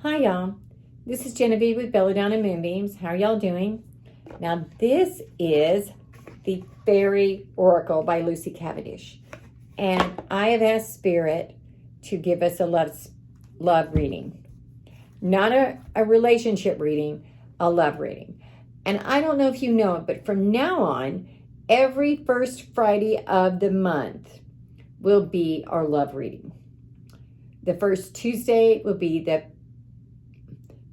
Hi y'all, this is Genevieve with Belladonna and Moonbeams. How are y'all doing? Now this is the Fairy Oracle by Lucy Cavendish. And I have asked Spirit to give us a love reading. Not a relationship reading, a love reading. And I don't know if you know it, but from now on, every first Friday of the month will be our love reading. The first Tuesday will be the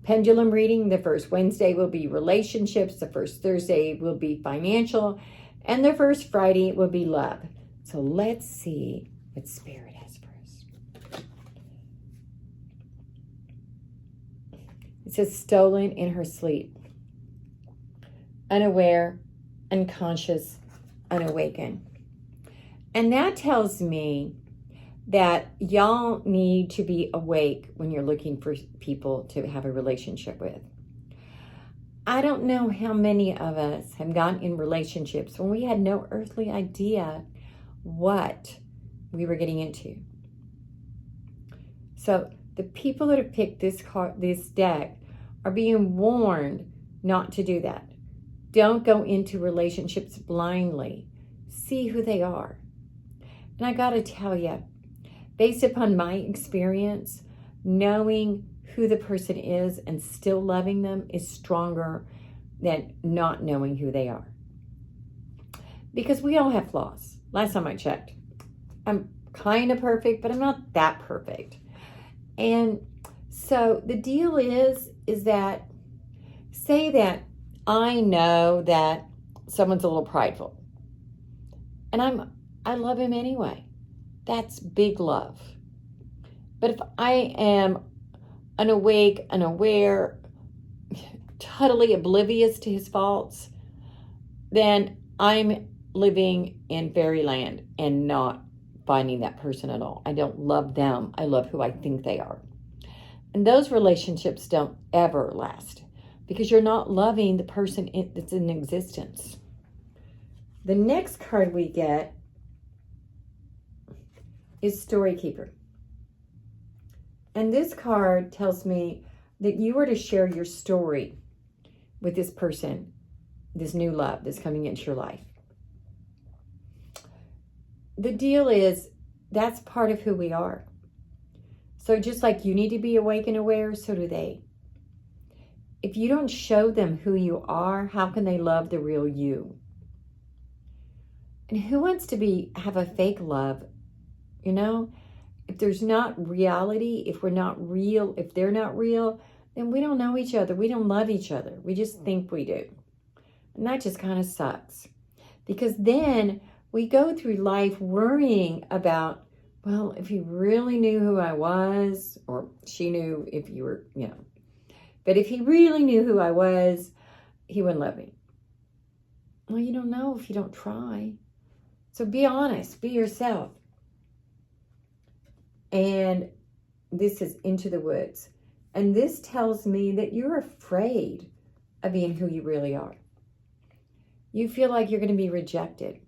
pendulum reading. The first Wednesday will be relationships. The first Thursday will be financial. And the first Friday will be love. So let's see what Spirit has for us. It says stolen in her sleep. Unaware, unconscious, unawakened. And that tells me that y'all need to be awake when you're looking for people to have a relationship with. I don't know how many of us have gotten in relationships when we had no earthly idea what we were getting into. So the people that have picked this deck are being warned not to do that. Don't go into relationships blindly. See who they are. And I gotta tell you, based upon my experience, knowing who the person is and still loving them is stronger than not knowing who they are. Because we all have flaws. Last time I checked, I'm kind of perfect, but I'm not that perfect. And so the deal is that, say that I know that someone's a little prideful, and I love him anyway. That's big love. But if I am unawake, unaware, totally oblivious to his faults, then I'm living in fairyland and not finding that person at all. I don't love them. I love who I think they are. And those relationships don't ever last because you're not loving the person that's in existence. The next card we get is Story Keeper. And this card tells me that you are to share your story with this person, this new love that's coming into your life. The deal is that's part of who we are. So just like you need to be awake and aware, so do they. If you don't show them who you are, how can they love the real you? And who wants to have a fake love? You know, if there's not reality, if we're not real, if they're not real, then we don't know each other. We don't love each other. We just think we do. And that just kind of sucks. Because then we go through life worrying about, well, if he really knew who I was, or she knew if you were, but if he really knew who I was, he wouldn't love me. Well, you don't know if you don't try. So be honest, be yourself. And this is Into the Woods. And this tells me that you're afraid of being who you really are. You feel like you're going to be rejected.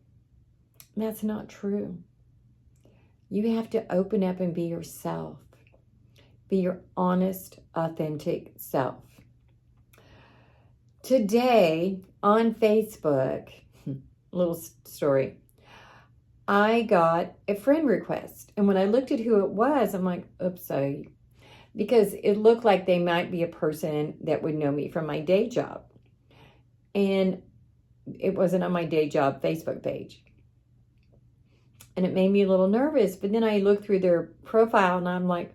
That's not true. You have to open up and be yourself. Be your honest, authentic self. Today on Facebook, little story, I got a friend request. And when I looked at who it was, I'm like, oops, because it looked like they might be a person that would know me from my day job. And it wasn't on my day job Facebook page. And it made me a little nervous. But then I looked through their profile and I'm like,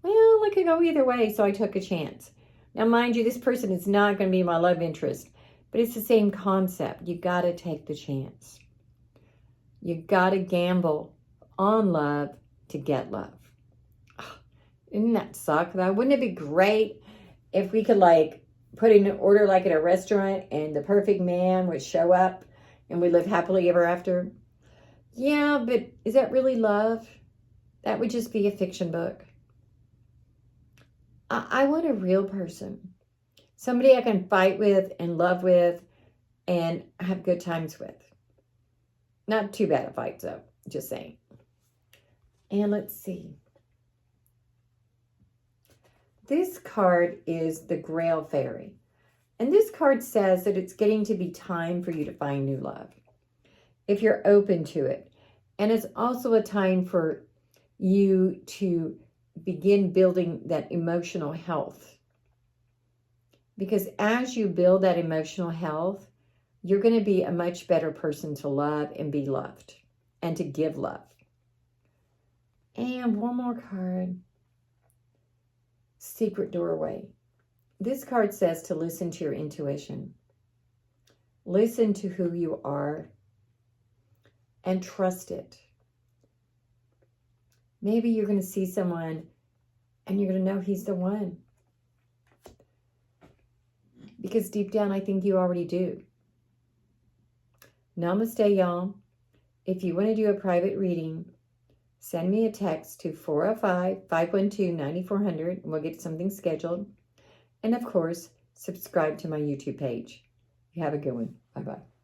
well, it could go either way. So I took a chance. Now, mind you, this person is not going to be my love interest. But it's the same concept. You got to take the chance. You got to gamble on love to get love. Oh, didn't that suck though? Wouldn't it be great if we could put in an order like at a restaurant and the perfect man would show up and we live happily ever after? Yeah, but is that really love? That would just be a fiction book. I want a real person. Somebody I can fight with and love with and have good times with. Not too bad at fights, though. Just saying. And let's see. This card is the Grail Fairy. And this card says that it's getting to be time for you to find new love, if you're open to it. And it's also a time for you to begin building that emotional health. Because as you build that emotional health, you're going to be a much better person to love and be loved and to give love. And one more card. Secret Doorway. This card says to listen to your intuition. Listen to who you are and trust it. Maybe you're going to see someone and you're going to know he's the one. Because deep down, I think you already do. Namaste, y'all. If you want to do a private reading, send me a text to 405-512-9400 and we'll get something scheduled. And of course, subscribe to my YouTube page. You have a good one. Bye-bye.